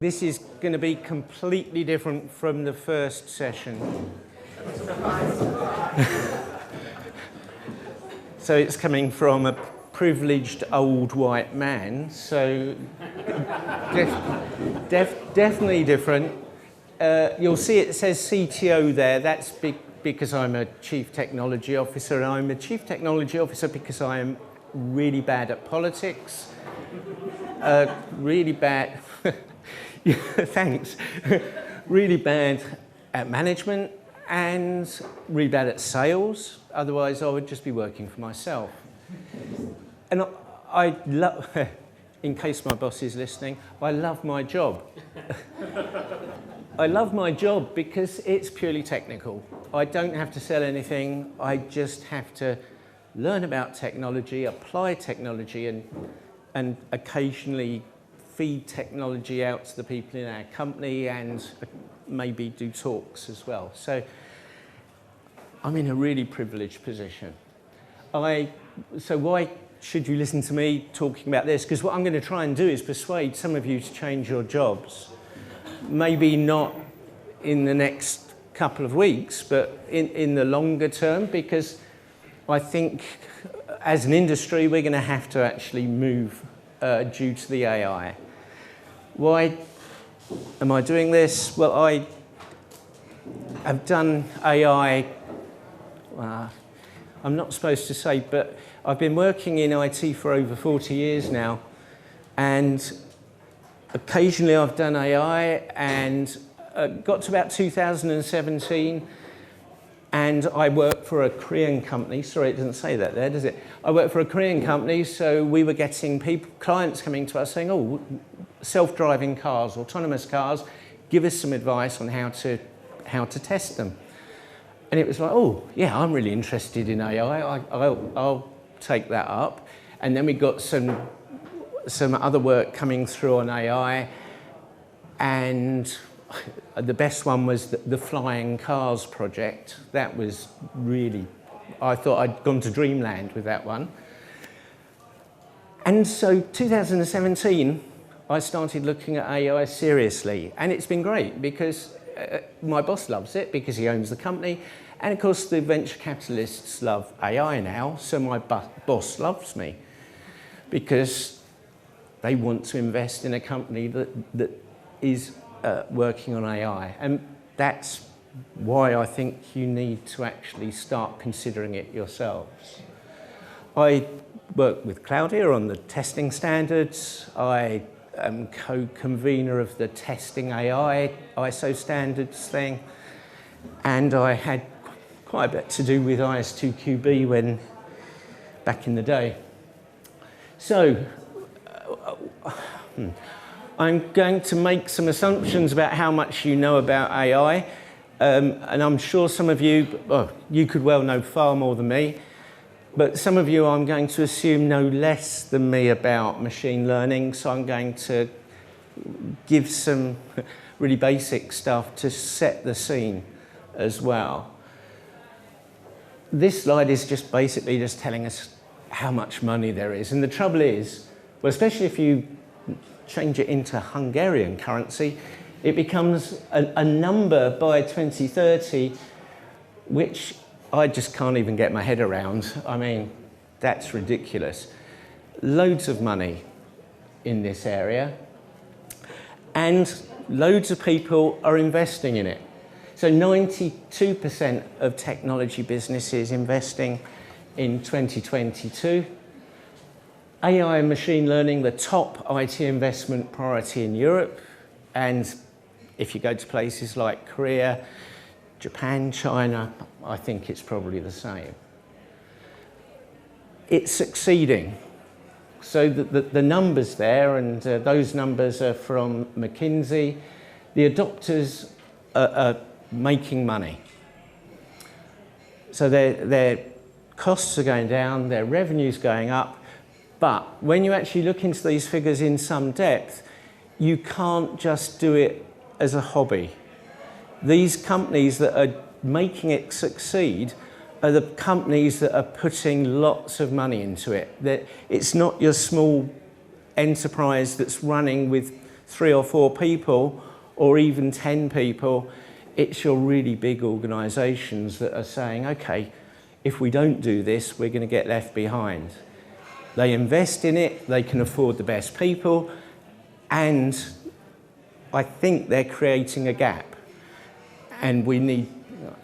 This is going to be completely different from the first session. So it's coming from a privileged old white man, so definitely different. You'll see it says CTO there. That's because I'm a Chief Technology Officer, and I'm a Chief Technology Officer because I am really bad at politics, really bad... Yeah, thanks. Really bad at management and really bad at sales. Otherwise, I would just be working for myself. And I love, in case my boss is listening, I love my job. I love my job because it's purely technical. I don't have to sell anything. I just have to learn about technology, apply technology, and occasionally feed technology out to the people in our company and maybe do talks as well. So I'm in a really privileged position. So why should you listen to me talking about this? Because what I'm going to try and do is persuade some of you to change your jobs. Maybe not in the next couple of weeks, but in the longer term, because I think as an industry, we're going to have to actually move due to the AI. Why am I doing this? Well, I have done AI, I'm not supposed to say, but I've been working in IT for over 40 years now, and occasionally I've done AI, and got to about 2017, and I worked for a Korean company. Sorry, it doesn't say that there, does it? I worked for a Korean company, so we were getting clients coming to us saying, oh, self-driving cars, autonomous cars, give us some advice on how to test them. And it was like, oh, yeah, I'm really interested in AI. I'll take that up. And then we got some other work coming through on AI, and the best one was the Flying Cars project. That was really, I thought I'd gone to dreamland with that one. And so 2017, I started looking at AI seriously, and it's been great because my boss loves it because he owns the company, and of course the venture capitalists love AI now, so my boss loves me because they want to invest in a company that is working on AI, and that's why I think you need to actually start considering it yourselves. I work with Claudia on the testing standards. I am co-convener of the testing AI ISO standards thing, and I had quite a bit to do with IS2QB back in the day. So I'm going to make some assumptions about how much you know about AI, and I'm sure some of you, well, you could well know far more than me, but some of you I'm going to assume know less than me about machine learning, so I'm going to give some really basic stuff to set the scene as well. This slide is just basically just telling us how much money there is, and the trouble is, well, especially if you change it into Hungarian currency, it becomes a number by 2030, which I just can't even get my head around. I mean, that's ridiculous. Loads of money in this area, and loads of people are investing in it. So 92% of technology businesses investing in 2022. AI and machine learning, the top IT investment priority in Europe, and if you go to places like Korea, Japan, China, I think it's probably the same. It's succeeding. So the numbers there, and those numbers are from McKinsey, the adopters are making money. So their costs are going down, their revenue's going up, but when you actually look into these figures in some depth, you can't just do it as a hobby. These companies that are making it succeed are the companies that are putting lots of money into it. That it's not your small enterprise that's running with 3 or 4 people or even 10 people. It's your really big organisations that are saying, okay, if we don't do this, we're going to get left behind. They invest in it, they can afford the best people, and I think they're creating a gap. And we need,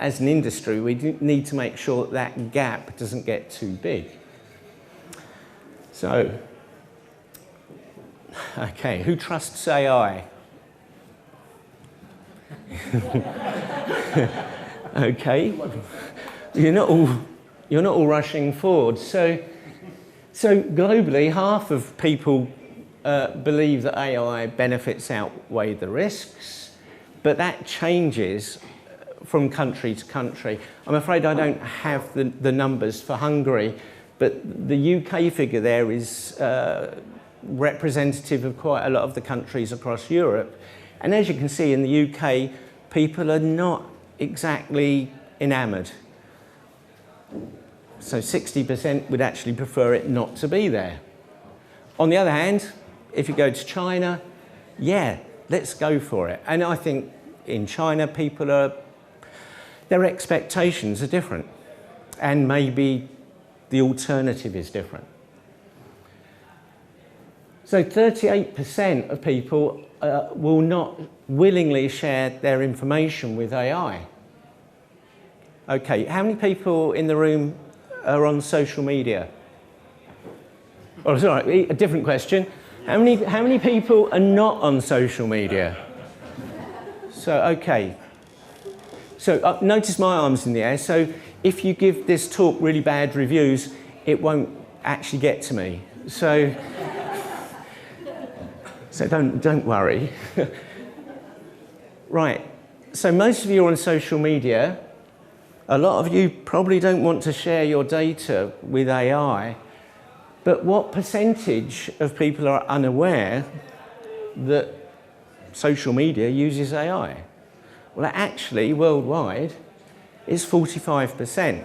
as an industry, we need to make sure that that gap doesn't get too big. So, okay, who trusts AI? Okay, you're not all rushing forward. So globally, half of people believe that AI benefits outweigh the risks, but that changes from country to country. I'm afraid I don't have the numbers for Hungary, but the UK figure there is representative of quite a lot of the countries across Europe. And as you can see, in the UK, people are not exactly enamoured. So 60% would actually prefer it not to be there. On the other hand, if you go to China, yeah, let's go for it. And I think in China, their expectations are different. And maybe the alternative is different. So 38% of people will not willingly share their information with AI. Okay, how many people in the room are on social media? Oh, sorry, a different question. How many people are not on social media? So, okay. So notice my arm's in the air. So if you give this talk really bad reviews, it won't actually get to me. So don't worry. Right, so most of you are on social media. A lot of you probably don't want to share your data with AI, but what percentage of people are unaware that social media uses AI? Well, actually, worldwide, it's 45%.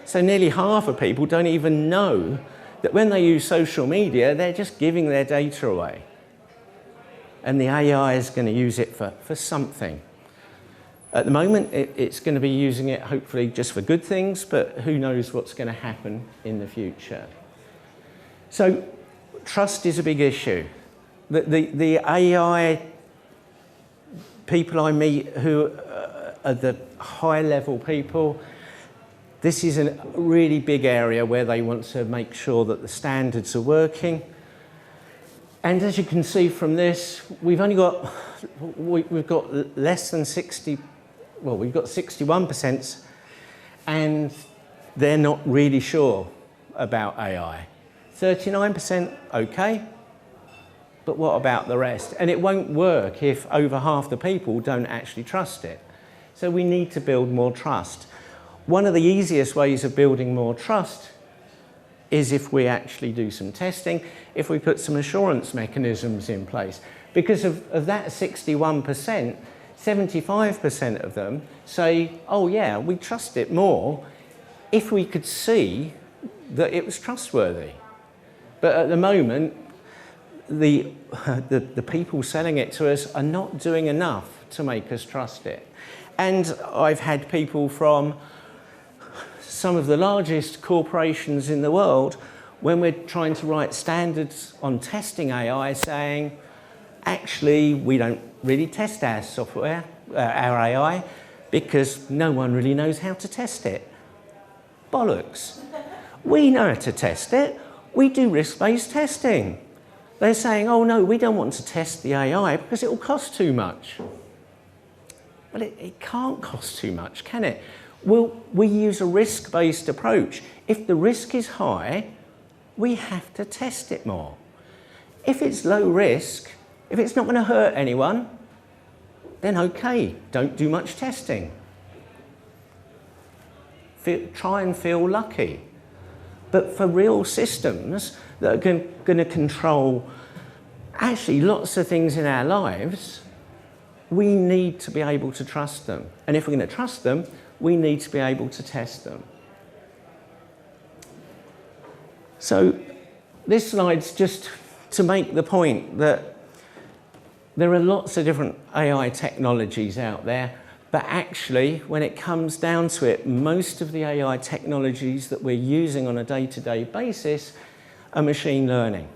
So nearly half of people don't even know that when they use social media, they're just giving their data away. And the AI is going to use it for something. At the moment, it's going to be using it hopefully just for good things, but who knows what's going to happen in the future. So trust is a big issue. The AI people I meet who are the high-level people, this is a really big area where they want to make sure that the standards are working. And as you can see from this, we've got less than 60, well, we've got 61%, and they're not really sure about AI. 39%, okay, but what about the rest? And it won't work if over half the people don't actually trust it. So we need to build more trust. One of the easiest ways of building more trust is if we actually do some testing, if we put some assurance mechanisms in place. Because of that 61%, 75% of them say, oh yeah, we trust it more if we could see that it was trustworthy. But at the moment, the people selling it to us are not doing enough to make us trust it. And I've had people from some of the largest corporations in the world, when we're trying to write standards on testing AI, saying, actually, we don't really test our software, our AI, because no one really knows how to test it. Bollocks. We know how to test it. We do risk-based testing. They're saying, oh no, we don't want to test the AI because it will cost too much. But it can't cost too much, can it? We use a risk-based approach. If the risk is high, we have to test it more. If it's low risk, if it's not going to hurt anyone, then okay, don't do much testing. Try and feel lucky. But for real systems that are going to control actually lots of things in our lives, we need to be able to trust them. And if we're going to trust them, we need to be able to test them. So this slide's just to make the point that There are lots of different AI technologies out there, but actually, when it comes down to it, most of the AI technologies that we're using on a day-to-day basis are machine learning.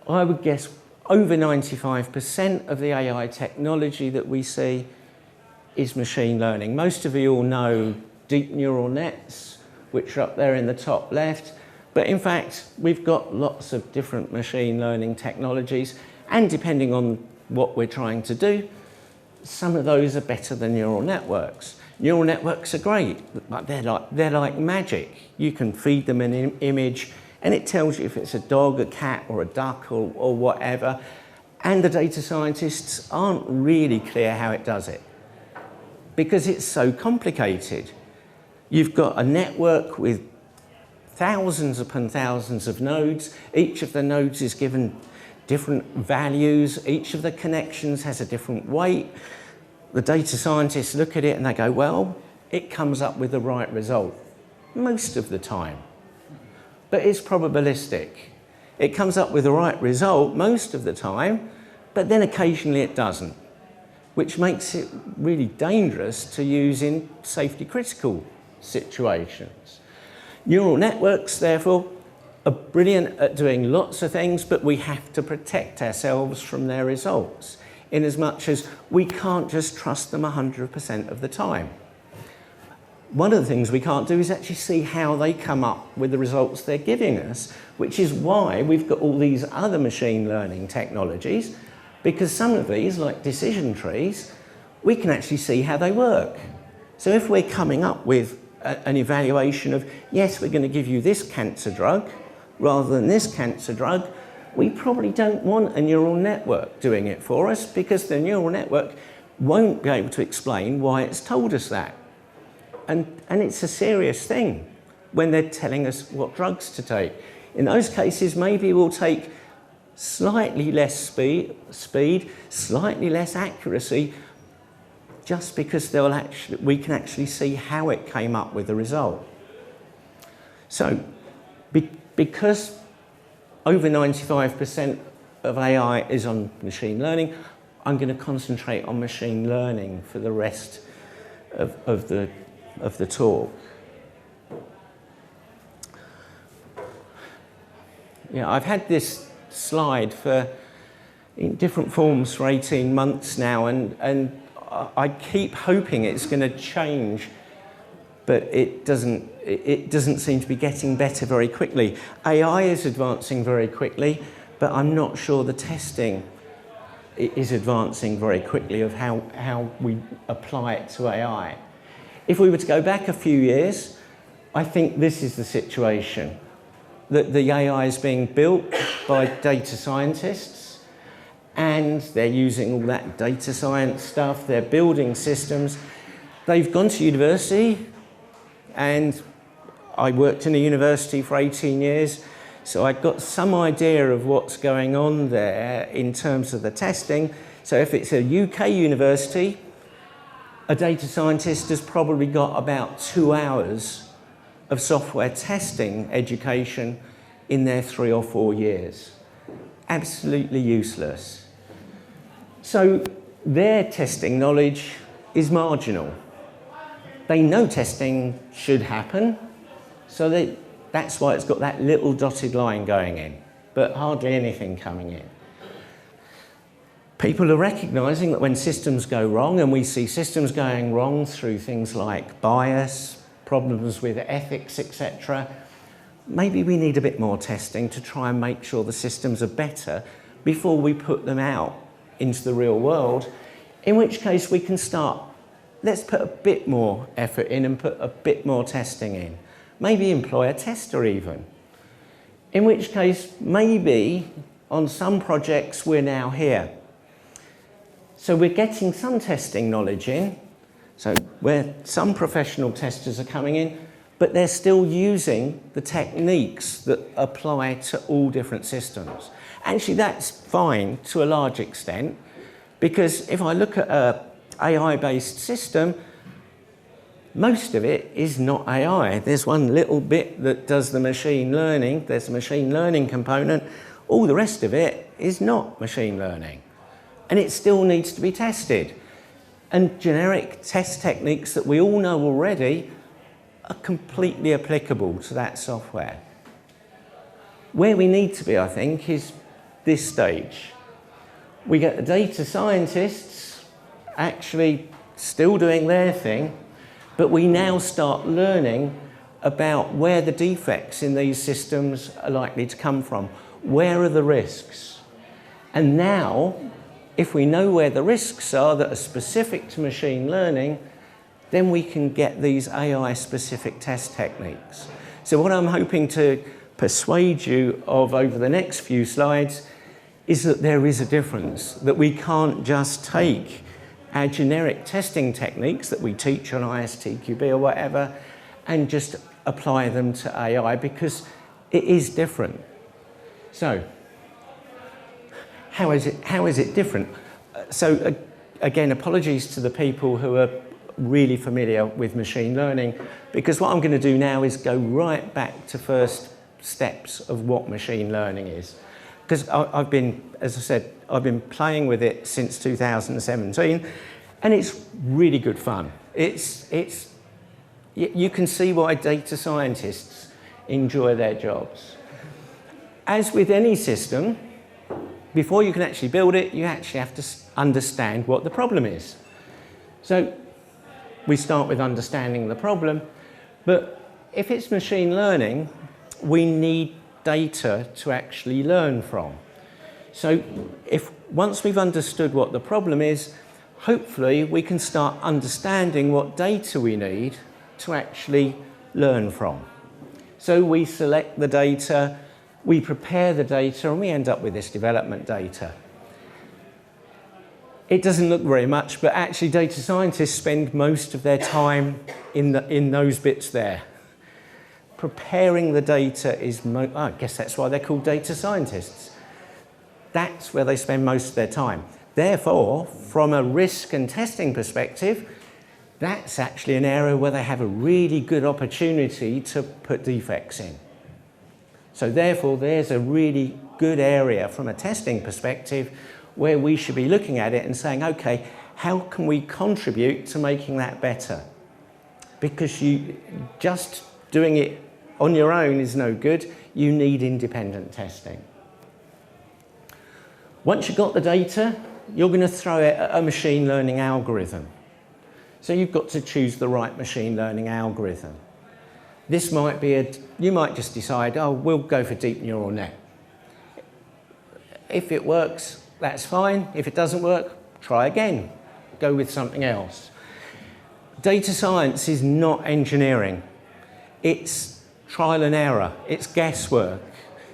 I would guess over 95% of the AI technology that we see is machine learning. Most of you all know deep neural nets, which are up there in the top left. But in fact, we've got lots of different machine learning technologies, and depending on what we're trying to do, some of those are better than neural networks. Neural networks are great, but they're like magic. You can feed them an image, and it tells you if it's a dog, a cat, or a duck, or whatever. And the data scientists aren't really clear how it does it, because it's so complicated. You've got a network with thousands upon thousands of nodes. Each of the nodes is given different values. Each of the connections has a different weight. The data scientists look at it and they go, well, it comes up with the right result most of the time. But it's probabilistic. It comes up with the right result most of the time, but then occasionally it doesn't, which makes it really dangerous to use in safety critical situations. Neural networks, therefore, are brilliant at doing lots of things, but we have to protect ourselves from their results, in as much as we can't just trust them 100% of the time. One of the things we can't do is actually see how they come up with the results they're giving us, which is why we've got all these other machine learning technologies, because some of these, like decision trees, we can actually see how they work. So if we're coming up with an evaluation of, yes, we're going to give you this cancer drug rather than this cancer drug, we probably don't want a neural network doing it for us, because the neural network won't be able to explain why it's told us that. And it's a serious thing when they're telling us what drugs to take. In those cases, maybe we'll take slightly less speed, slightly less accuracy, just because we can actually see how it came up with the result. So, because over 95% of AI is on machine learning, I'm going to concentrate on machine learning for the rest of the talk. Yeah, I've had this slide in different forms for 18 months now, and I keep hoping it's going to change, but it doesn't seem to be getting better very quickly. AI is advancing very quickly, but I'm not sure the testing is advancing very quickly of how we apply it to AI. If we were to go back a few years, I think this is the situation. That the AI is being built by data scientists, and they're using all that data science stuff, they're building systems. They've gone to university, and I worked in a university for 18 years, so I got some idea of what's going on there in terms of the testing. So if it's a UK university, a data scientist has probably got about 2 hours of software testing education in their 3 or 4 years. Absolutely useless. So their testing knowledge is marginal. They know testing should happen, so that's why it's got that little dotted line going in, but hardly anything coming in. People are recognising that when systems go wrong, and we see systems going wrong through things like bias, problems with ethics, etc., maybe we need a bit more testing to try and make sure the systems are better before we put them out into the real world, in which case we can start, let's put a bit more effort in and put a bit more testing in. Maybe employ a tester even. In which case, maybe on some projects we're now here. So we're getting some testing knowledge in, so where some professional testers are coming in, but they're still using the techniques that apply to all different systems. Actually, that's fine to a large extent, because if I look at an AI-based system, most of it is not AI. There's one little bit that does the machine learning. There's a machine learning component. All the rest of it is not machine learning. and it still needs to be tested. And generic test techniques that we all know already are completely applicable to that software. Where we need to be, I think, is this stage. We get the data scientists actually still doing their thing, but we now start learning about where the defects in these systems are likely to come from. Where are the risks? And now, if we know where the risks are that are specific to machine learning, then we can get these AI-specific test techniques. So what I'm hoping to persuade you of over the next few slides is that there is a difference, that we can't just take our generic testing techniques that we teach on ISTQB or whatever and just apply them to AI, because it is different. So, how is it different? So again, apologies to the people who are really familiar with machine learning, because what I'm going to do now is go right back to first steps of what machine learning is. Because I've been, as I said, I've been playing with it since 2017, and it's really good fun. You can see why data scientists enjoy their jobs. As with any system, before you can actually build it, you actually have to understand what the problem is. So we start with understanding the problem, but if it's machine learning, we need data to actually learn from. So once we've understood what the problem is, hopefully we can start understanding what data we need to actually learn from. So we select the data, we prepare the data, and we end up with this development data. It doesn't look very much, but actually data scientists spend most of their time in those bits there. Preparing the data is, I guess that's why they're called data scientists. That's where they spend most of their time. Therefore, from a risk and testing perspective, that's actually an area where they have a really good opportunity to put defects in. So therefore, there's a really good area from a testing perspective where we should be looking at it and saying, okay, how can we contribute to making that better? Because just doing it on your own is no good. You need independent testing. Once you've got the data, you're going to throw it at a machine learning algorithm. So you've got to choose the right machine learning algorithm. This might be you might just decide, oh, we'll go for deep neural net. If it works, that's fine. If it doesn't work, try again. Go with something else. Data science is not engineering. It's trial and error. It's guesswork.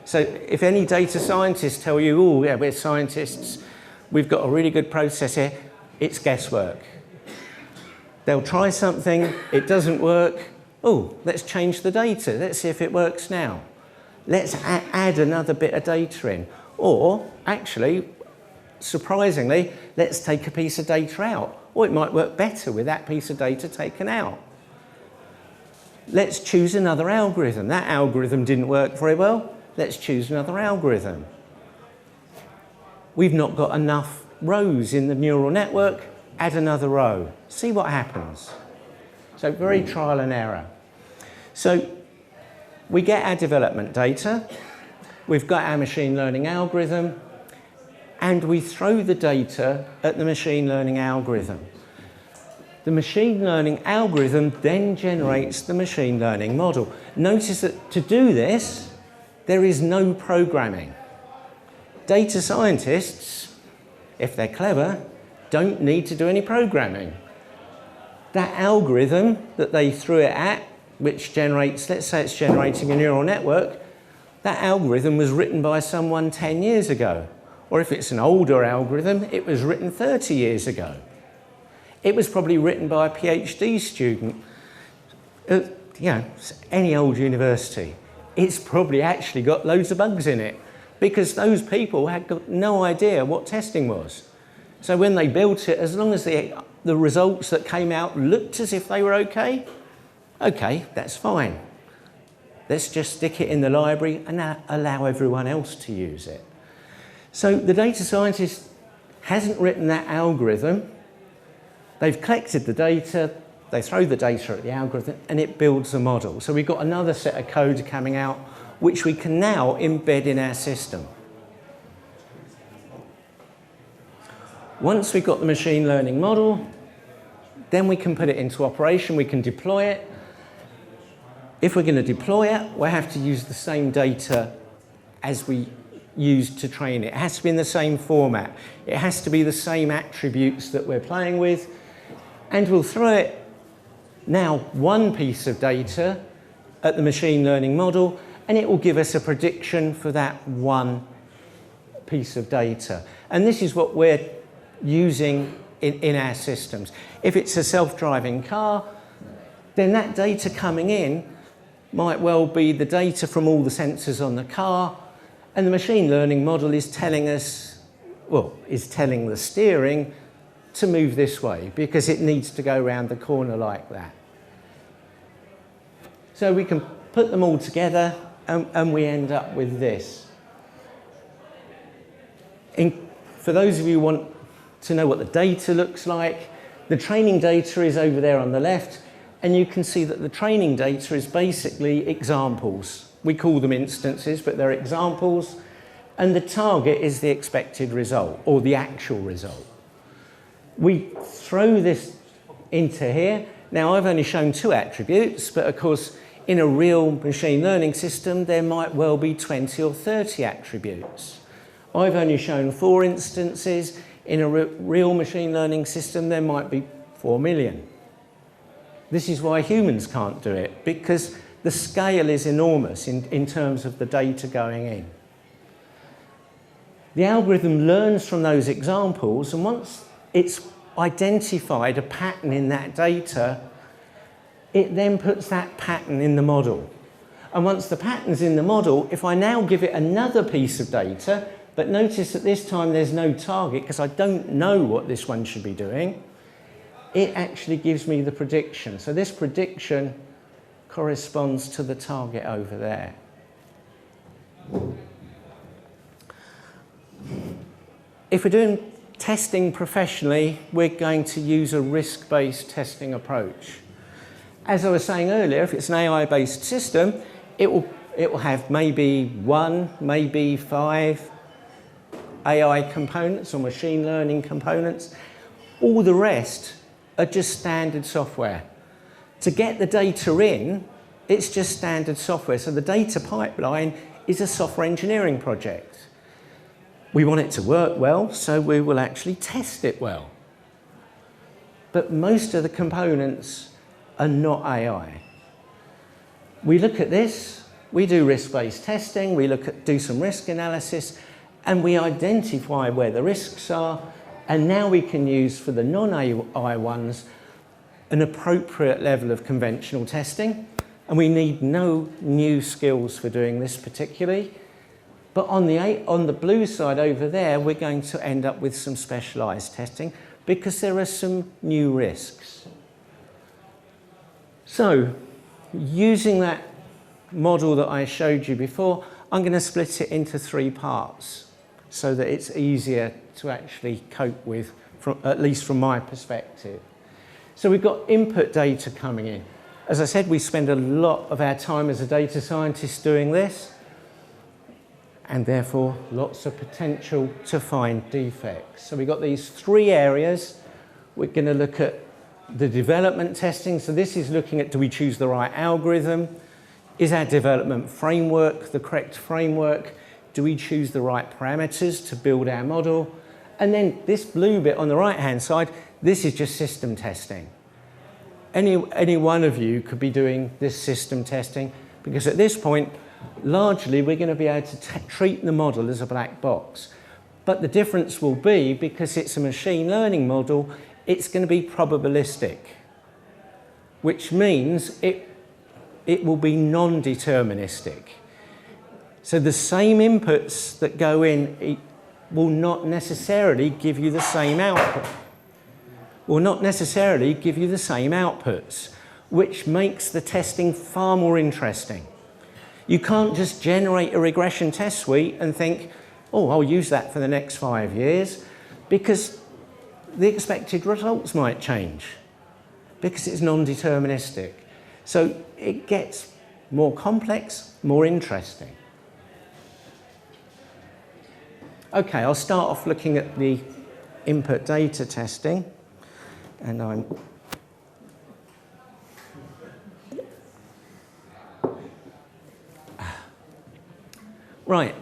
So if any data scientists tell you, oh, yeah, we're scientists, we've got a really good process here, it's guesswork. They'll try something, it doesn't work. Oh, let's change the data. Let's see if it works now. Let's add another bit of data in. Or, actually, surprisingly, let's take a piece of data out. Or it might work better with that piece of data taken out. Let's choose another algorithm. That algorithm didn't work very well. Let's choose another algorithm. We've not got enough rows in the neural network. Add another row. See what happens. So very trial and error. So we get our development data. We've got our machine learning algorithm. And we throw the data at the machine learning algorithm. The machine learning algorithm then generates the machine learning model. Notice that to do this, there is no programming. Data scientists, if they're clever, don't need to do any programming. That algorithm that they threw it at, which generates, let's say it's generating a neural network, that algorithm was written by someone 10 years ago. Or if it's an older algorithm, it was written 30 years ago. It was probably written by a PhD student at, any old university. It's probably actually got loads of bugs in it because those people had got no idea what testing was. So when they built it, as long as the results that came out looked as if they were okay, that's fine. Let's just stick it in the library and allow everyone else to use it. So the data scientist hasn't written that algorithm. They've collected the data, they throw the data at the algorithm, and it builds a model. So we've got another set of code coming out, which we can now embed in our system. Once we've got the machine learning model, then we can put it into operation, we can deploy it. If we're going to deploy it, we'll have to use the same data as we used to train it. It has to be in the same format. It has to be the same attributes that we're playing with. And we'll throw it now one piece of data at the machine learning model, and it will give us a prediction for that one piece of data. And this is what we're using in our systems. If it's a self-driving car, then that data coming in might well be the data from all the sensors on the car, and the machine learning model is telling us, well, is telling the steering to move this way because it needs to go around the corner like that. So we can put them all together and we end up with this. For those of you who want to know what the data looks like, the training data is over there on the left, and you can see that the training data is basically examples. We call them instances, but they're examples, and the target is the expected result, or the actual result. We throw this into here. Now, I've only shown 2 attributes, but of course, in a real machine learning system, there might well be 20 or 30 attributes. I've only shown 4 instances. In a real machine learning system, there might be 4 million. This is why humans can't do it, because the scale is enormous in terms of the data going in. The algorithm learns from those examples, and once it's identified a pattern in that data, it then puts that pattern in the model. And once the pattern's in the model, if I now give it another piece of data, but notice that this time there's no target because I don't know what this one should be doing, it actually gives me the prediction. So this prediction corresponds to the target over there. If we're doing testing professionally, we're going to use a risk-based testing approach. As I was saying earlier, if it's an AI-based system, it will have maybe 1, maybe 5 AI components or machine learning components. All the rest are just standard software. To get the data in, it's just standard software. So the data pipeline is a software engineering project. We want it to work well, so we will actually test it well. But most of the components are not AI. We look at this, we do risk-based testing, we do some risk analysis, and we identify where the risks are, and now we can use, for the non-AI ones, an appropriate level of conventional testing, and we need no new skills for doing this particularly. But on the blue side over there, we're going to end up with some specialised testing because there are some new risks. So, using that model that I showed you before, I'm going to split it into 3 parts so that it's easier to actually cope with, at least from my perspective. So we've got input data coming in. As I said, we spend a lot of our time as a data scientist doing this, and therefore lots of potential to find defects. So we've got these 3 areas. We're going to look at the development testing. So this is looking at, do we choose the right algorithm? Is our development framework the correct framework? Do we choose the right parameters to build our model? And then this blue bit on the right-hand side, this is just system testing. Any one of you could be doing this system testing, because at this point, largely we're going to be able to treat the model as a black box. But the difference will be, because it's a machine learning model, it's going to be probabilistic, which means it will be non-deterministic. So the same inputs that go in will not necessarily give you the same output. Will not necessarily give you the same outputs, which makes the testing far more interesting. You can't just generate a regression test suite and think, oh, I'll use that for the next 5 years. because the expected results might change, because it's non-deterministic. So it gets more complex, more interesting. Okay, I'll start off looking at the input data testing, and I'm right.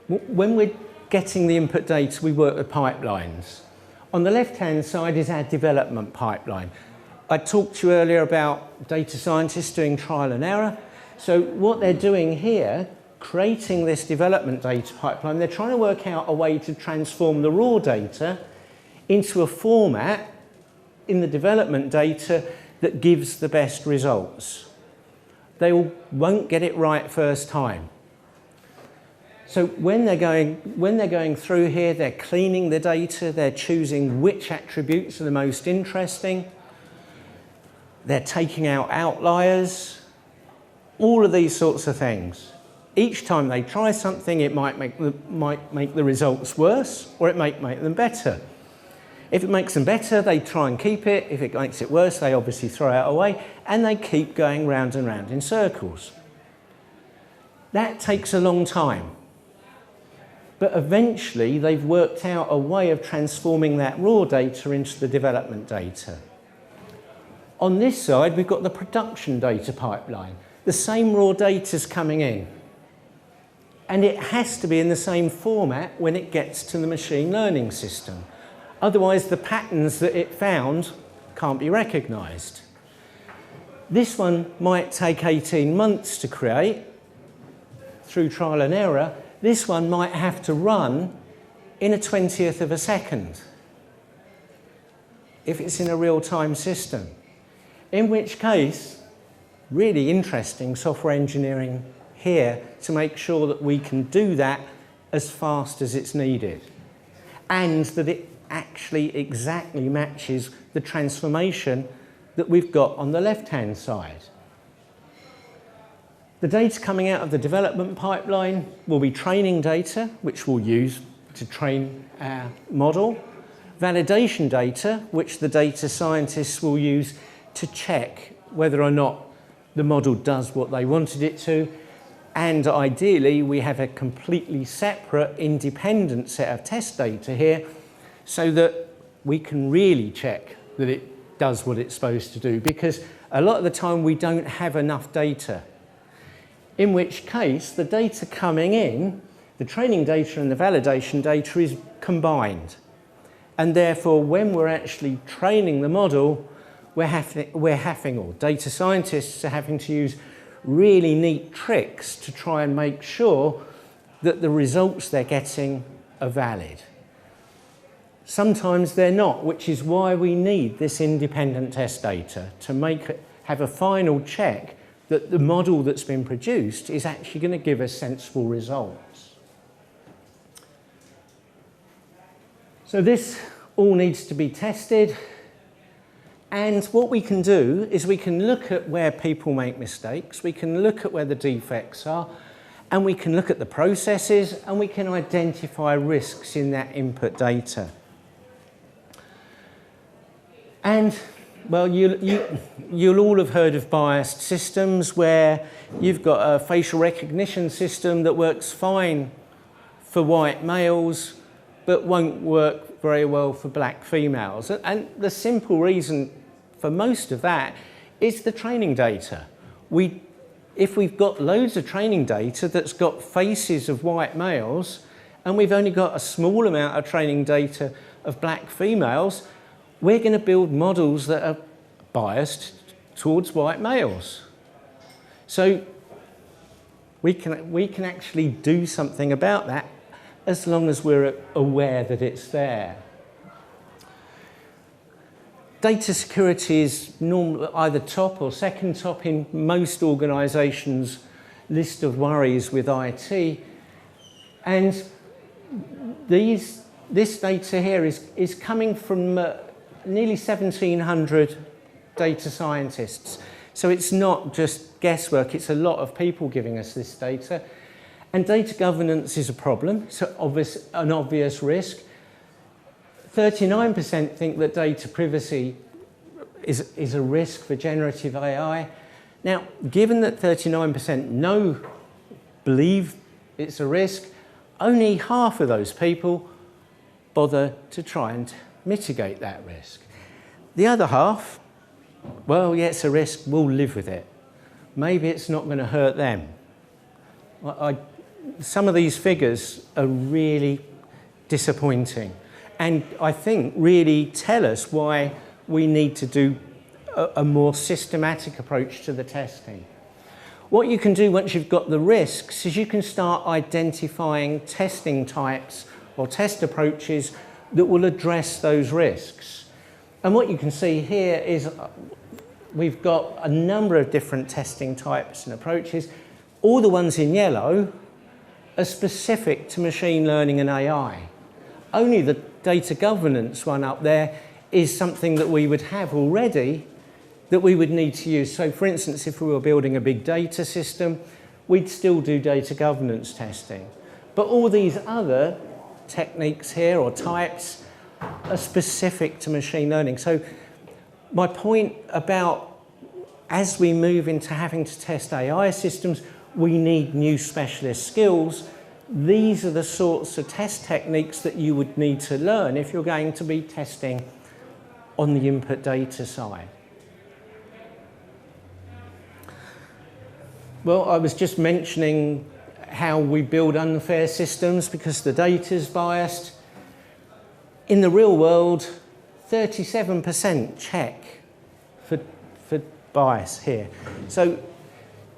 When we're getting the input data, we work with pipelines. On the left-hand side is our development pipeline. I talked to you earlier about data scientists doing trial and error. So what they're doing here, creating this development data pipeline, they're trying to work out a way to transform the raw data into a format in the development data that gives the best results. They won't get it right first time. So when they're going through here, they're cleaning the data, they're choosing which attributes are the most interesting, they're taking out outliers, all of these sorts of things. Each time they try something, it might make the results worse, or it might make them better. If it makes them better, they try and keep it. If it makes it worse, they obviously throw it away, and they keep going round and round in circles. That takes a long time. But eventually, they've worked out a way of transforming that raw data into the development data. On this side, we've got the production data pipeline. The same raw data's coming in. And it has to be in the same format when it gets to the machine learning system. Otherwise, the patterns that it found can't be recognised. This one might take 18 months to create through trial and error. This one might have to run in a 20th of a second if it's in a real-time system. In which case, really interesting software engineering here to make sure that we can do that as fast as it's needed, and that it actually exactly matches the transformation that we've got on the left-hand side. The data coming out of the development pipeline will be training data, which we'll use to train our model, validation data, which the data scientists will use to check whether or not the model does what they wanted it to, and ideally we have a completely separate, independent set of test data here so that we can really check that it does what it's supposed to do, because a lot of the time we don't have enough data. In which case, the data coming in, the training data and the validation data is combined. And therefore, when we're actually training the model, or data scientists are having to use really neat tricks to try and make sure that the results they're getting are valid. Sometimes they're not, which is why we need this independent test data to have a final check that the model that's been produced is actually going to give us sensible results. So this all needs to be tested, and what we can do is we can look at where people make mistakes, we can look at where the defects are, and we can look at the processes, and we can identify risks in that input data. And well, you'll all have heard of biased systems where you've got a facial recognition system that works fine for white males but won't work very well for black females. And the simple reason for most of that is the training data. If we've got loads of training data that's got faces of white males and we've only got a small amount of training data of black females, we're going to build models that are biased towards white males. So we can actually do something about that as long as we're aware that it's there. Data security is either top or second top in most organisations' list of worries with IT. And this data here is coming from nearly 1,700 data scientists. So it's not just guesswork, it's a lot of people giving us this data. And data governance is a problem, so an obvious risk. 39% think that data privacy is a risk for generative AI. Now, given that 39% believe it's a risk, only half of those people bother to try and mitigate that risk. The other half, well, yeah, it's a risk, we'll live with it. Maybe it's not going to hurt them. Some of these figures are really disappointing, and I think really tell us why we need to do a more systematic approach to the testing. What you can do once you've got the risks is you can start identifying testing types or test approaches that will address those risks. And what you can see here is we've got a number of different testing types and approaches. All the ones in yellow are specific to machine learning and AI. Only the data governance one up there is something that we would have already that we would need to use. So for instance, if we were building a big data system, we'd still do data governance testing. But all these other techniques here or types are specific to machine learning. So my point about as we move into having to test AI systems, we need new specialist skills. These are the sorts of test techniques that you would need to learn if you're going to be testing on the input data side. Well, I was just mentioning how we build unfair systems because the data's biased. In the real world, 37% check for bias here. So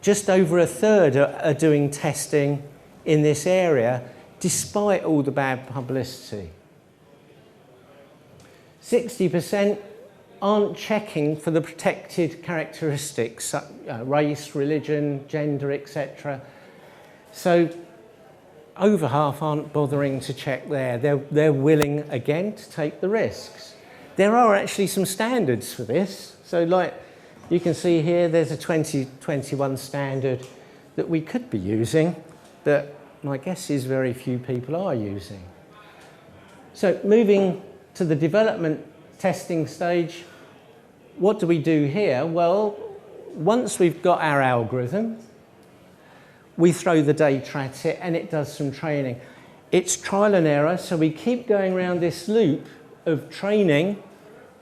just over a third are doing testing in this area, despite all the bad publicity. 60% aren't checking for the protected characteristics, race, religion, gender, etc. So over half aren't bothering to check there. They're willing, again, to take the risks. There are actually some standards for this. So like you can see here, there's a 2021 standard that we could be using, but my guess is very few people are using. So moving to the development testing stage, what do we do here? Well, once we've got our algorithm, we throw the data at it and it does some training. It's trial and error, so we keep going around this loop of training,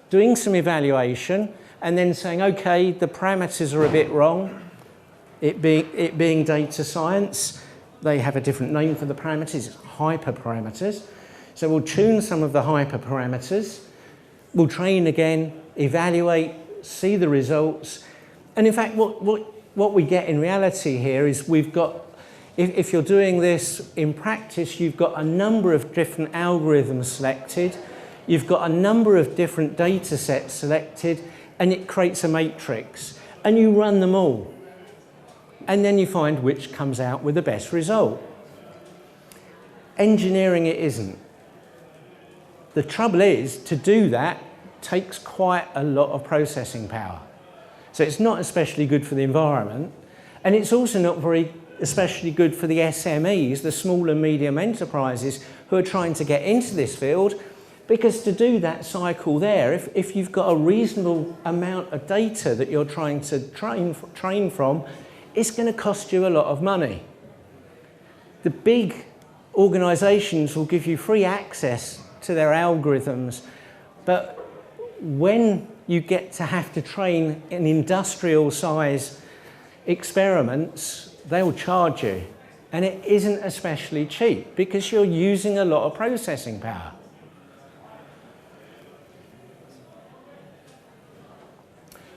doing some evaluation, and then saying, okay, the parameters are a bit wrong. It being data science, they have a different name for the parameters, it's hyperparameters. So we'll tune some of the hyperparameters, we'll train again, evaluate, see the results. And in fact, what we get in reality here is we've got, if you're doing this in practice, you've got a number of different algorithms selected, you've got a number of different data sets selected, and it creates a matrix. And you run them all. And then you find which comes out with the best result. Engineering it isn't. The trouble is, to do that takes quite a lot of processing power. So it's not especially good for the environment, and it's also not especially good for the SMEs, the small and medium enterprises who are trying to get into this field, because to do that cycle there, if you've got a reasonable amount of data that you're trying to train from, it's going to cost you a lot of money. The big organisations will give you free access to their algorithms, but when you get to have to train in industrial size experiments, they'll charge you. And it isn't especially cheap because you're using a lot of processing power.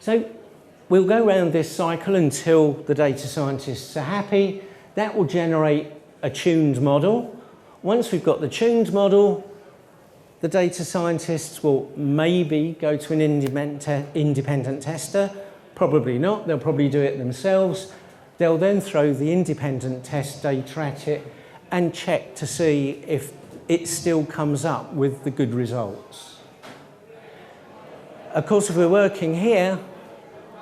So we'll go around this cycle until the data scientists are happy. That will generate a tuned model. Once we've got the tuned model, the data scientists will maybe go to an independent tester, probably not, they'll probably do it themselves. They'll then throw the independent test data at it and check to see if it still comes up with the good results. Of course, if we're working here,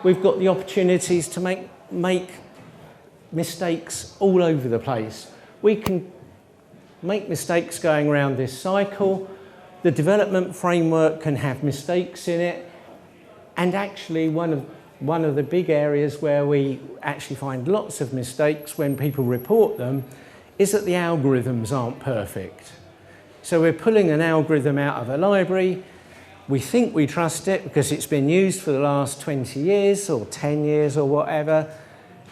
we've got the opportunities to make mistakes all over the place. we can make mistakes going around this cycle. The development framework can have mistakes in it. And actually, one of the big areas where we actually find lots of mistakes when people report them is that the algorithms aren't perfect. So we're pulling an algorithm out of a library. We think we trust it because it's been used for the last 20 years or 10 years or whatever.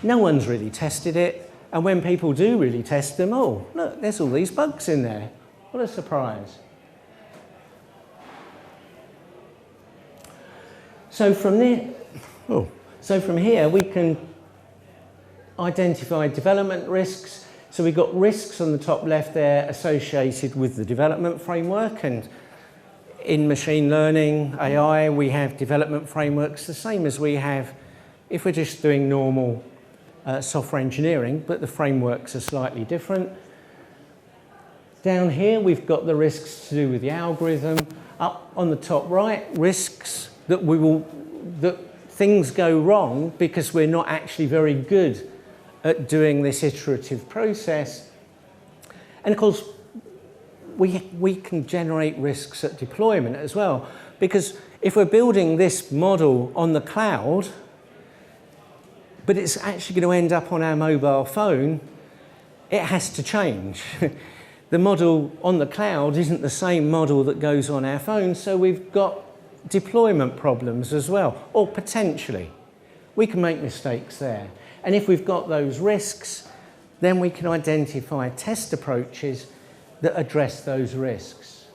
No one's really tested it. And when people do really test them, oh, look, there's all these bugs in there. What a surprise. So from here, we can identify development risks. So we've got risks on the top left there associated with the development framework. And in machine learning, AI, we have development frameworks the same as we have if we're just doing normal software engineering, but the frameworks are slightly different. Down here, we've got the risks to do with the algorithm. Up on the top right, risks that things go wrong because we're not actually very good at doing this iterative process. And of course, we can generate risks at deployment as well, because if we're building this model on the cloud, but it's actually going to end up on our mobile phone, it has to change. The model on the cloud isn't the same model that goes on our phone, so we've got deployment problems as well, or potentially. We can make mistakes there. And if we've got those risks, then we can identify test approaches that address those risks.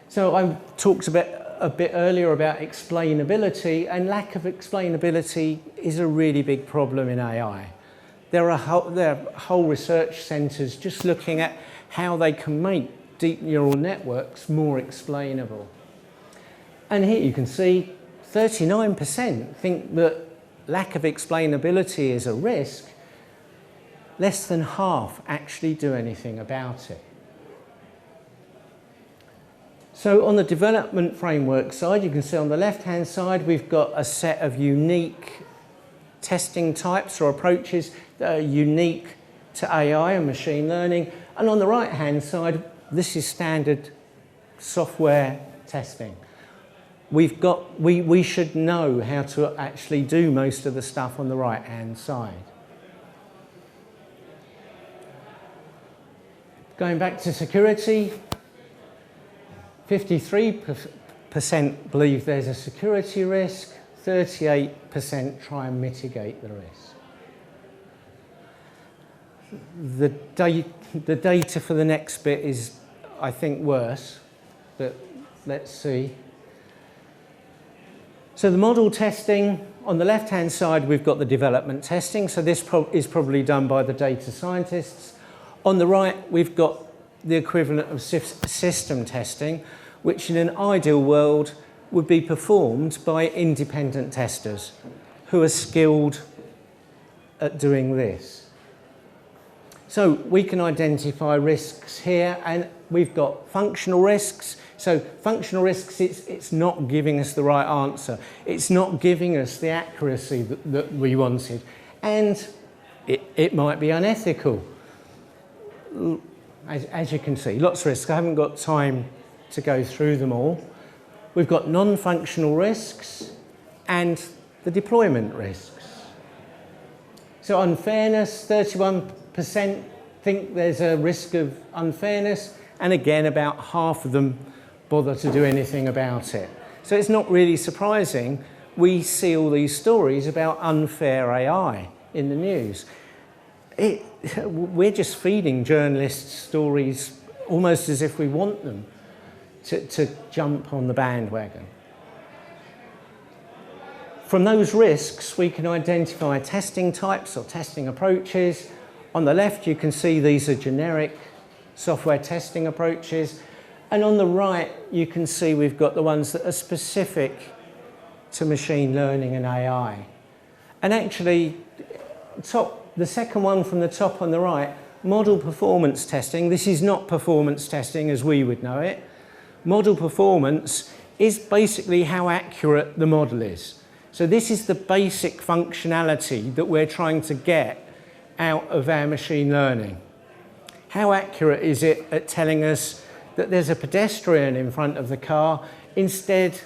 So I talked a bit earlier about explainability, and lack of explainability is a really big problem in AI. There are whole research centres just looking at how they can make deep neural networks more explainable. And here you can see 39% think that lack of explainability is a risk. Less than half actually do anything about it. So on the development framework side, you can see on the left-hand side, we've got a set of unique testing types or approaches that are unique to AI and machine learning. And on the right-hand side, this is standard software testing. We should know how to actually do most of the stuff on the right-hand side. Going back to security, 53% believe there's a security risk, 38% try and mitigate the risk. The data for the next bit is, I think, worse, but let's see. So the model testing, on the left-hand side, we've got the development testing. So this is probably done by the data scientists. On the right, we've got the equivalent of system testing, which in an ideal world would be performed by independent testers who are skilled at doing this. So we can identify risks here, and we've got functional risks. So functional risks, it's not giving us the right answer. It's not giving us the accuracy that we wanted. And it might be unethical. As you can see, lots of risks. I haven't got time to go through them all. We've got non-functional risks and the deployment risks. So unfairness, 31% think there's a risk of unfairness, and again, about half of them bother to do anything about it. So it's not really surprising we see all these stories about unfair AI in the news. We're just feeding journalists stories almost as if we want them to jump on the bandwagon. From those risks, we can identify testing types or testing approaches. On the left, you can see these are generic software testing approaches. And on the right, you can see we've got the ones that are specific to machine learning and AI. And actually, the second one from the top on the right, model performance testing. This is not performance testing as we would know it. Model performance is basically how accurate the model is. So this is the basic functionality that we're trying to get out of our machine learning? How accurate is it at telling us that there's a pedestrian in front of the car instead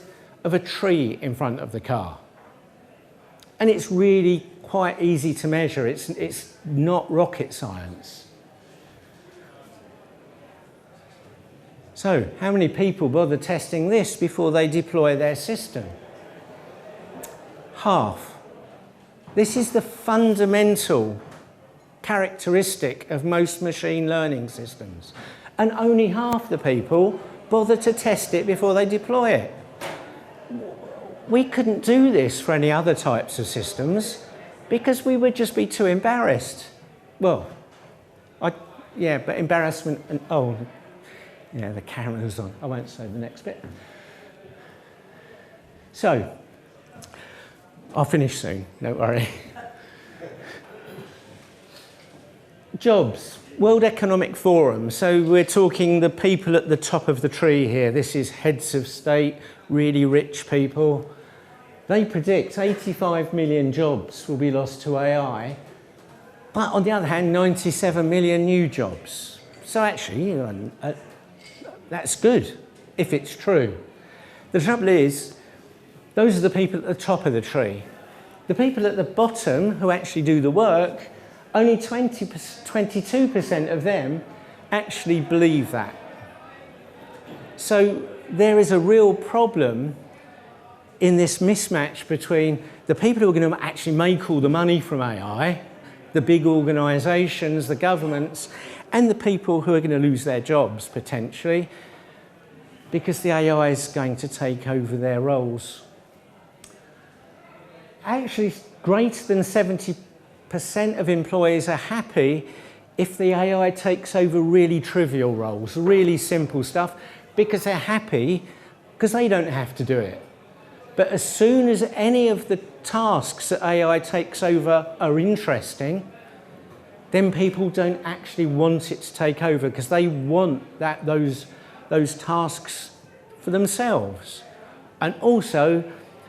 of a tree in front of the car? And it's really quite easy to measure. It's not rocket science. So, how many people bother testing this before they deploy their system? Half. This is the fundamental characteristic of most machine learning systems. And only half the people bother to test it before they deploy it. We couldn't do this for any other types of systems because we would just be too embarrassed. Well, yeah, but embarrassment and, oh, yeah, the camera's on. I won't say the next bit. So, I'll finish soon, don't worry. Jobs, World Economic Forum. So we're talking the people at the top of the tree here. This is heads of state, really rich people. They predict 85 million jobs will be lost to AI, but on the other hand, 97 million new jobs. So actually, that's good, if it's true. The trouble is, those are the people at the top of the tree. The people at the bottom who actually do the work, only 22% of them actually believe that. So there is a real problem in this mismatch between the people who are going to actually make all the money from AI, the big organisations, the governments, and the people who are going to lose their jobs potentially because the AI is going to take over their roles. Actually, greater than 70% of employees are happy if the AI takes over really trivial roles, really simple stuff, because they're happy because they don't have to do it. But as soon as any of the tasks that AI takes over are interesting, then people don't actually want it to take over because they want those tasks for themselves. And also,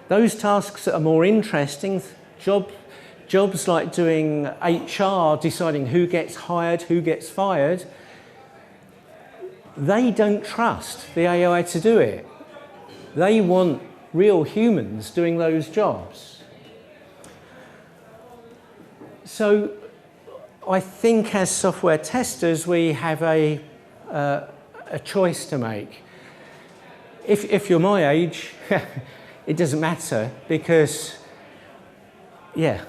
those tasks that are more interesting, jobs like doing HR, deciding who gets hired, who gets fired, they don't trust the AI to do it. They want real humans doing those jobs. So I think as software testers, we have a choice to make. If you're my age, it doesn't matter because, yeah,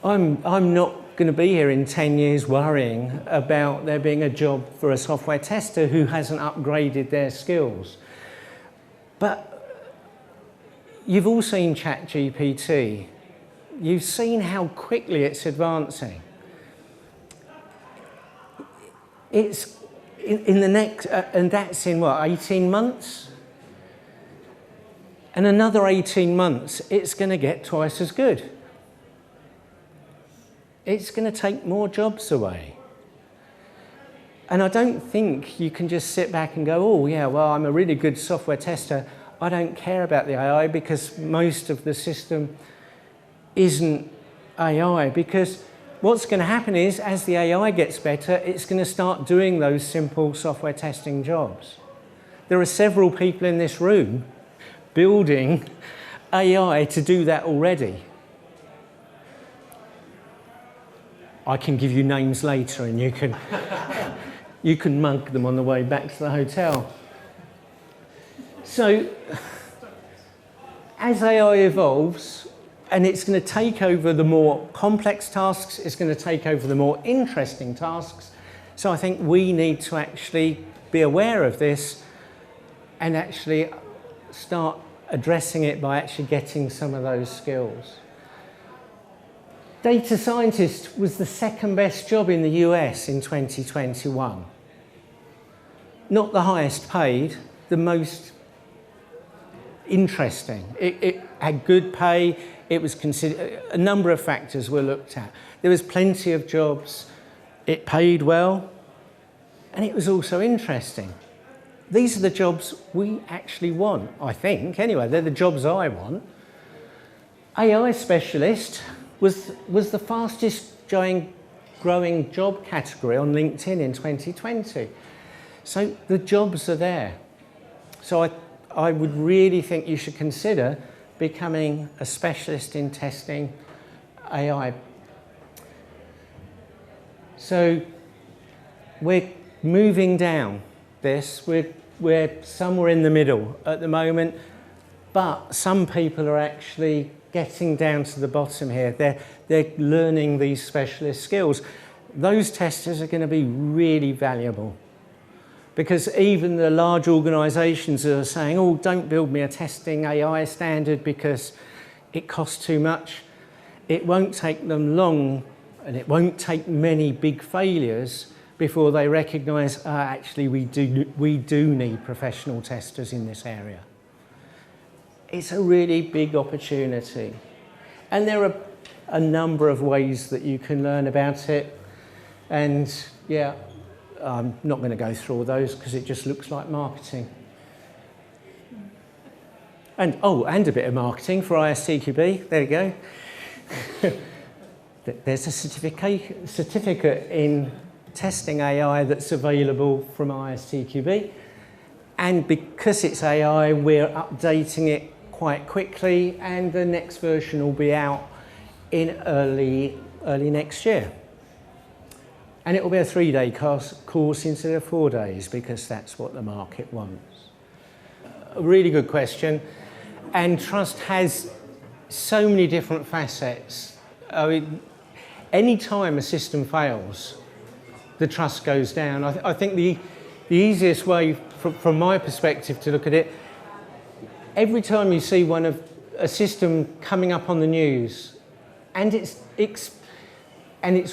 I'm not going to be here in 10 years worrying about there being a job for a software tester who hasn't upgraded their skills. But you've all seen ChatGPT. You've seen how quickly it's advancing. It's in the next, and that's in what, 18 months? And another 18 months, it's going to get twice as good. It's going to take more jobs away. And I don't think you can just sit back and go, oh, yeah, well, I'm a really good software tester. I don't care about the AI because most of the system isn't AI. Because what's going to happen is, as the AI gets better, it's going to start doing those simple software testing jobs. There are several people in this room building AI to do that already. I can give you names later and you can mug them on the way back to the hotel. So, as AI evolves, and it's going to take over the more complex tasks, it's going to take over the more interesting tasks. So I think we need to actually be aware of this and actually start addressing it by actually getting some of those skills. Data scientist was the second best job in the US in 2021. Not the highest paid, the most interesting. It had good pay. It was considered, a number of factors were looked at. There was plenty of jobs. It paid well, and it was also interesting. These are the jobs we actually want, I think. Anyway, they're the jobs I want. AI specialist was the fastest growing job category on LinkedIn in 2020. So the jobs are there. So I would really think you should consider becoming a specialist in testing AI. So we're moving down this. We're somewhere in the middle at the moment, but some people are actually getting down to the bottom here. They're learning these specialist skills. Those testers are going to be really valuable, because even the large organisations are saying, oh, don't build me a testing AI standard because it costs too much. It won't take them long, and it won't take many big failures before they recognise, actually, we do need professional testers in this area. It's a really big opportunity. And there are a number of ways that you can learn about it. And yeah, I'm not going to go through all those because it just looks like marketing. And a bit of marketing for ISTQB. There you go. There's a certificate in testing AI that's available from ISTQB. And because it's AI, we're updating it quite quickly, and the next version will be out in early next year. And it will be a 3-day course instead of 4 days, because that's what the market wants. A really good question. And trust has so many different facets. I mean, any time a system fails, the trust goes down. I think the easiest way, from my perspective, to look at it, every time you see a system coming up on the news, and it's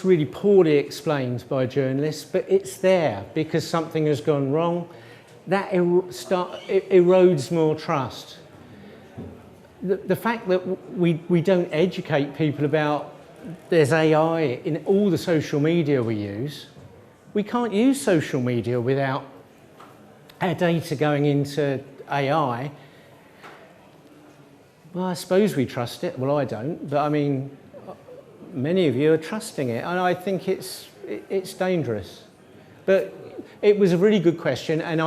really poorly explained by journalists, but it's there because something has gone wrong, that erodes more trust. The fact that we don't educate people about there's AI in all the social media we use. We can't use social media without our data going into AI. Well, I suppose we trust it. Well, I don't, but I mean, many of you are trusting it, and I think it's dangerous. But it was a really good question, and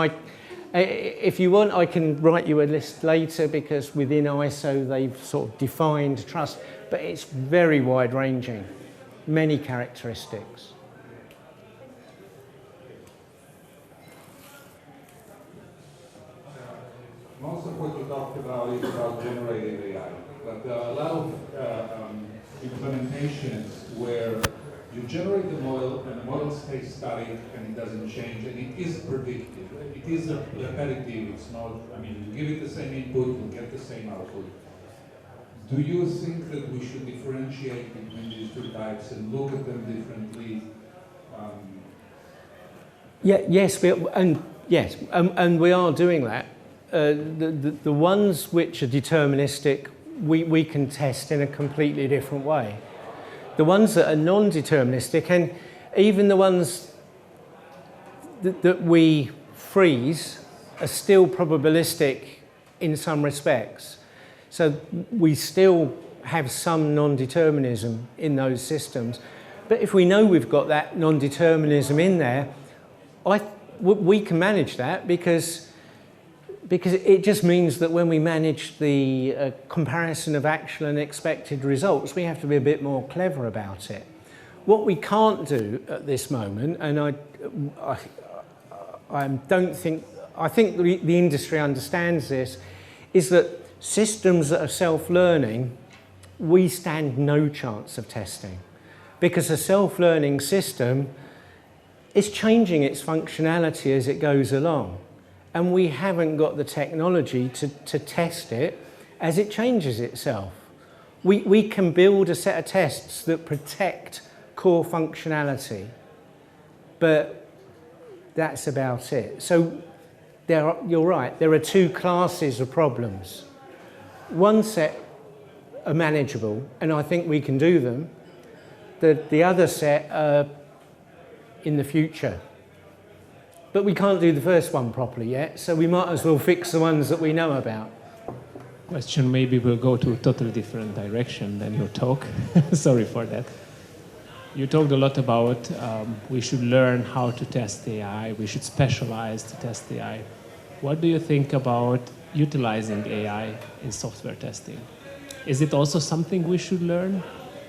if you want, I can write you a list later, because within ISO they've sort of defined trust, but it's very wide-ranging, many characteristics. Most of what you talked about is about generative AI, but there are a lot of implementations where you generate the model and the model stays static and it doesn't change, and it is predictive. It is repetitive. It's not, I mean, you give it the same input, you get the same output. Do you think that we should differentiate between these two types and look at them differently? Yes, and we are doing that. The ones which are deterministic, we can test in a completely different way. The ones that are non-deterministic, and even the ones that we freeze, are still probabilistic in some respects. So we still have some non-determinism in those systems. But if we know we've got that non-determinism in there, we can manage that, because it just means that when we manage the comparison of actual and expected results, we have to be a bit more clever about it. What we can't do at this moment, and I think the industry understands this, is that systems that are self-learning, we stand no chance of testing, because a self-learning system is changing its functionality as it goes along. And we haven't got the technology to test it as it changes itself. We can build a set of tests that protect core functionality, but that's about it. So you're right, there are two classes of problems. One set are manageable, and I think we can do them. The other set are in the future. But we can't do the first one properly yet, so we might as well fix the ones that we know about. Question maybe will go to a totally different direction than your talk. Sorry for that. You talked a lot about we should learn how to test AI, we should specialize to test AI. What do you think about utilizing AI in software testing? Is it also something we should learn?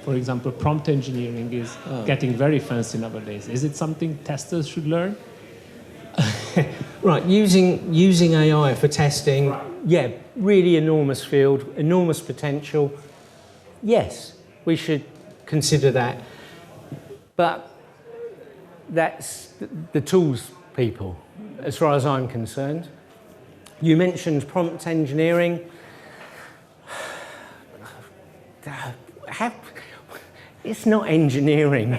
For example, prompt engineering is getting very fancy nowadays. Is it something testers should learn? Right, using AI for testing, Right. yeah, really enormous field, enormous potential. Yes, we should consider that. But that's the tools people, as far as I'm concerned. You mentioned prompt engineering. It's not engineering.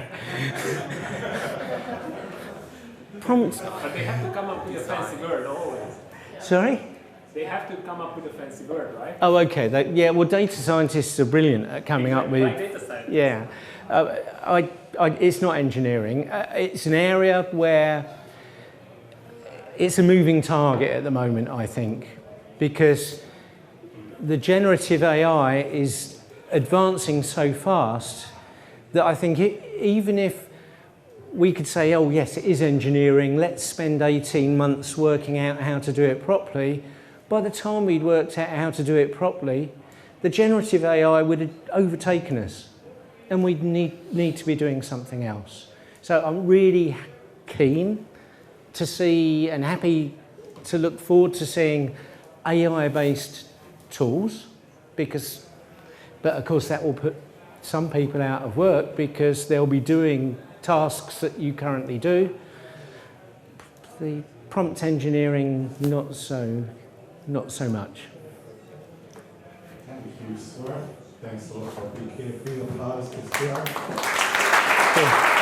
Prompts. But they have to come up with a fancy word always. Sorry? They have to come up with a fancy word, right? Oh, okay. Yeah. Well, data scientists are brilliant at coming up with. Like data science. Yeah. It's not engineering. It's an area where it's a moving target at the moment, I think, because the generative AI is advancing so fast that I think even if we could say, oh yes, it is engineering, let's spend 18 months working out how to do it properly, by the time we'd worked out how to do it properly, the generative AI would have overtaken us and we'd need to be doing something else. So I'm really keen to see and happy to look forward to seeing AI-based tools, but of course that will put some people out of work because they'll be doing tasks that you currently do. The prompt engineering, not so much. Thank you, Stuart. Thanks a lot for big applause to Stuart. Cool.